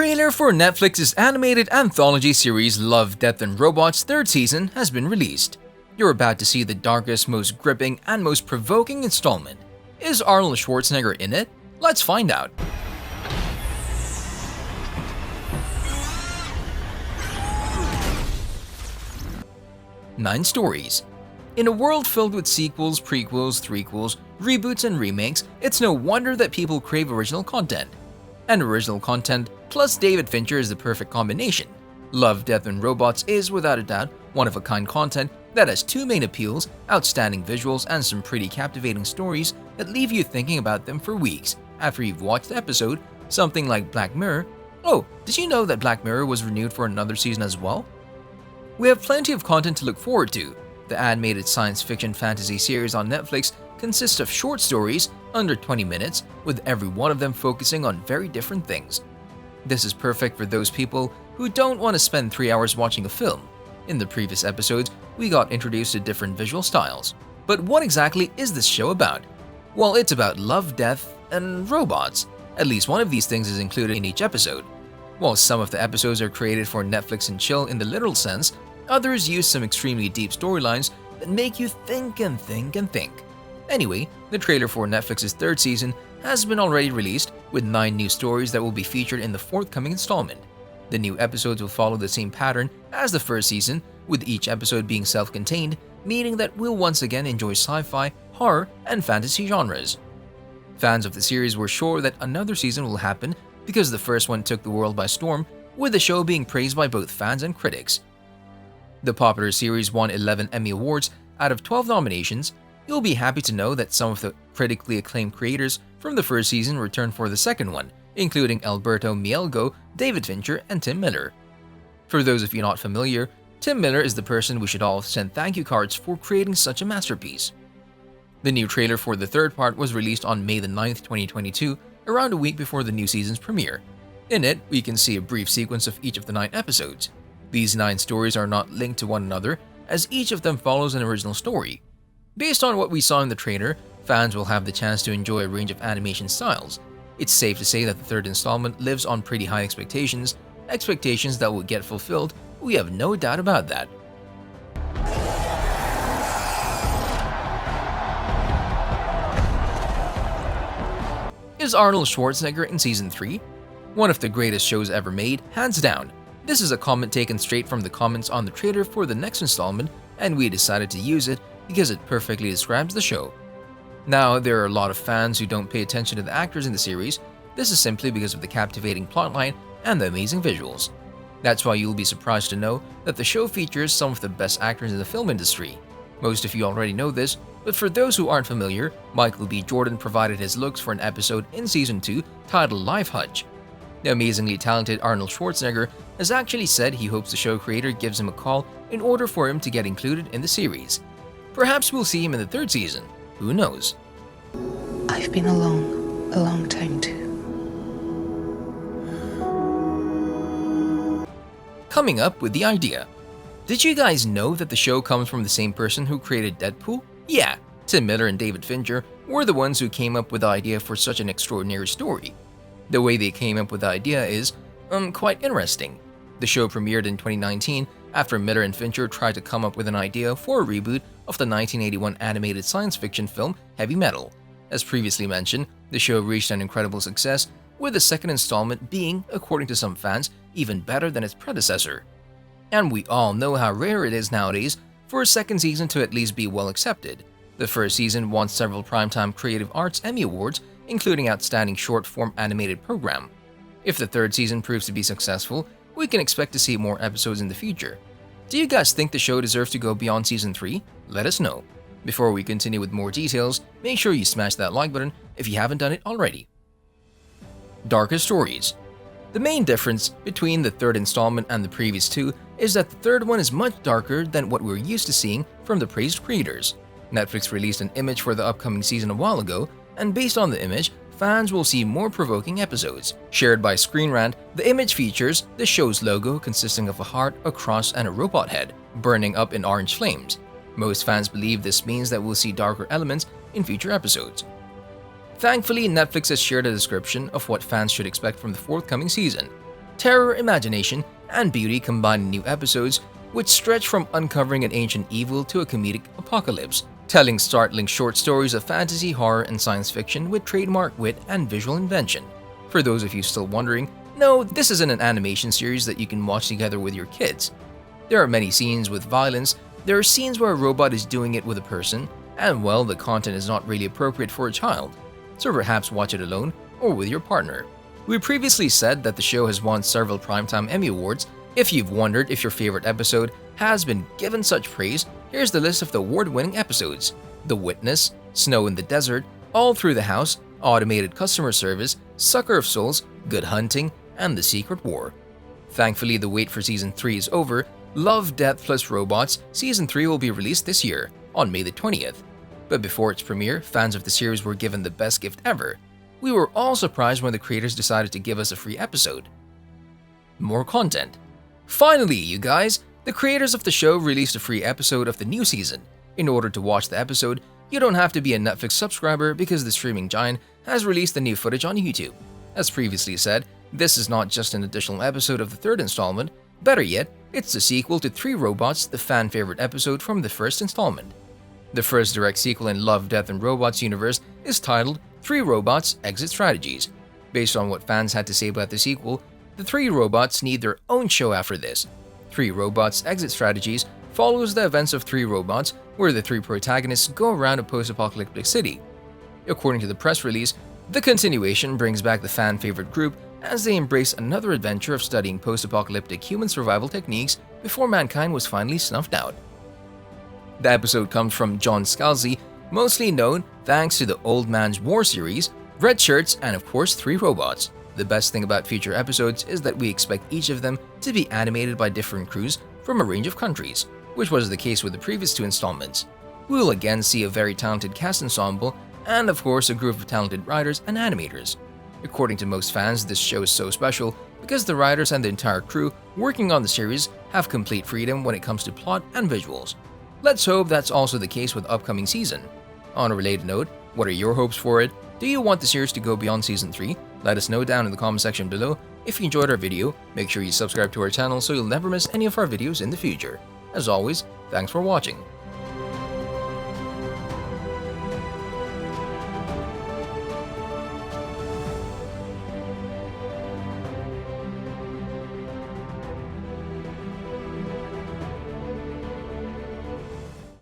trailer for Netflix's animated anthology series Love, Death and Robots' third season has been released. You're about to see the darkest, most gripping, and most provoking installment. Is Arnold Schwarzenegger in it? Let's find out. Nine stories. In a world filled with sequels, prequels, threequels, reboots, and remakes, it's no wonder that people crave original content. And original content plus David Fincher is the perfect combination. Love, Death and Robots is, without a doubt, one-of-a-kind content that has two main appeals, outstanding visuals, and some pretty captivating stories that leave you thinking about them for weeks after you've watched the episode, something like Black Mirror. Oh, did you know that Black Mirror was renewed for another season as well? We have plenty of content to look forward to. The animated science fiction fantasy series on Netflix consists of short stories under 20 minutes, with every one of them focusing on very different things. This is perfect for those people who don't want to spend 3 hours watching a film. In the previous episodes, we got introduced to different visual styles. But what exactly is this show about? Well, it's about love, death, and robots. At least one of these things is included in each episode. While some of the episodes are created for Netflix and chill in the literal sense, others use some extremely deep storylines that make you think and think and think. Anyway, the trailer for Netflix's third season has been already released, with 9 new stories that will be featured in the forthcoming installment. The new episodes will follow the same pattern as the first season, with each episode being self-contained, meaning that we'll once again enjoy sci-fi, horror, and fantasy genres. Fans of the series were sure that another season will happen because the first one took the world by storm, with the show being praised by both fans and critics. The popular series won 11 Emmy Awards out of 12 nominations. You'll be happy to know that some of the critically acclaimed creators from the first season returned for the second one, including Alberto Mielgo, David Fincher, and Tim Miller. For those of you not familiar, Tim Miller is the person we should all send thank you cards for creating such a masterpiece. The new trailer for the third part was released on May 9, 2022, around a week before the new season's premiere. In it, we can see a brief sequence of each of the 9 episodes. These 9 stories are not linked to one another, as each of them follows an original story. Based on what we saw in the trailer, fans will have the chance to enjoy a range of animation styles. It's safe to say that the third installment lives on pretty high expectations that will get fulfilled, we have no doubt about that. Is Arnold Schwarzenegger in Season 3? One of the greatest shows ever made, hands down. This is a comment taken straight from the comments on the trailer for the next installment, and we decided to use it because it perfectly describes the show. Now, there are a lot of fans who don't pay attention to the actors in the series. This is simply because of the captivating plotline and the amazing visuals. That's why you'll be surprised to know that the show features some of the best actors in the film industry. Most of you already know this, but for those who aren't familiar, Michael B. Jordan provided his looks for an episode in Season 2 titled Life Hutch. The amazingly talented Arnold Schwarzenegger has actually said he hopes the show creator gives him a call in order for him to get included in the series. Perhaps we'll see him in the third season. Who knows? I've been alone a long time too. Coming up with the idea. Did you guys know that the show comes from the same person who created Deadpool? Yeah, Tim Miller and David Fincher were the ones who came up with the idea for such an extraordinary story. The way they came up with the idea is, quite interesting. The show premiered in 2019 after Miller and Fincher tried to come up with an idea for a reboot of the 1981 animated science fiction film Heavy Metal. As previously mentioned, the show reached an incredible success, with the second installment being, according to some fans, even better than its predecessor. And we all know how rare it is nowadays for a second season to at least be well accepted. The first season won several Primetime Creative Arts Emmy Awards, including Outstanding Short-Form Animated Program. If the third season proves to be successful, we can expect to see more episodes in the future. Do you guys think the show deserves to go beyond Season 3? Let us know. Before we continue with more details, make sure you smash that like button if you haven't done it already. Darker stories. The main difference between the third installment and the previous 2 is that the third one is much darker than what we're used to seeing from the praised creators. Netflix released an image for the upcoming season a while ago, and based on the image, fans will see more provoking episodes. Shared by Screen Rant, the image features the show's logo consisting of a heart, a cross, and a robot head, burning up in orange flames. Most fans believe this means that we'll see darker elements in future episodes. Thankfully, Netflix has shared a description of what fans should expect from the forthcoming season. terror, imagination, and beauty combined in new episodes, which stretch from uncovering an ancient evil to a comedic apocalypse, telling startling short stories of fantasy, horror, and science fiction with trademark wit and visual invention. For those of you still wondering, no, this isn't an animation series that you can watch together with your kids. There are many scenes with violence, there are scenes where a robot is doing it with a person, and well, the content is not really appropriate for a child, so perhaps watch it alone or with your partner. We previously said that the show has won several Primetime Emmy Awards. If you've wondered if your favorite episode has been given such praise, here's the list of the award-winning episodes: The Witness, Snow in the Desert, All Through the House, Automated Customer Service, Sucker of Souls, Good Hunting, and The Secret War. Thankfully, the wait for Season 3 is over. Love, Death plus Robots Season 3 will be released this year, on May the 20th. But before its premiere, fans of the series were given the best gift ever. We were all surprised when the creators decided to give us a free episode. More content. Finally, you guys! The creators of the show released a free episode of the new season. In order to watch the episode, you don't have to be a Netflix subscriber because the streaming giant has released the new footage on YouTube. As previously said, this is not just an additional episode of the third installment, better yet, it's the sequel to 3 Robots, the fan favorite episode from the first installment. The first direct sequel in Love, Death and Robots universe is titled 3 Robots Exit Strategies. Based on what fans had to say about the sequel, the 3 Robots need their own show after this. 3 Robots Exit Strategies follows the events of 3 Robots, where the 3 protagonists go around a post-apocalyptic city. According to the press release, the continuation brings back the fan-favorite group as they embrace another adventure of studying post-apocalyptic human survival techniques before mankind was finally snuffed out. The episode comes from John Scalzi, mostly known thanks to the Old Man's War series, Red Shirts, and of course 3 Robots. The best thing about future episodes is that we expect each of them to be animated by different crews from a range of countries, which was the case with the previous 2 installments. We will again see a very talented cast ensemble and of course a group of talented writers and animators. According to most fans, this show is so special because the writers and the entire crew working on the series have complete freedom when it comes to plot and visuals. Let's hope that's also the case with the upcoming season. On a related note, what are your hopes for it? Do you want the series to go beyond Season 3? Let us know down in the comment section below. If you enjoyed our video, make sure you subscribe to our channel so you'll never miss any of our videos in the future. As always, thanks for watching.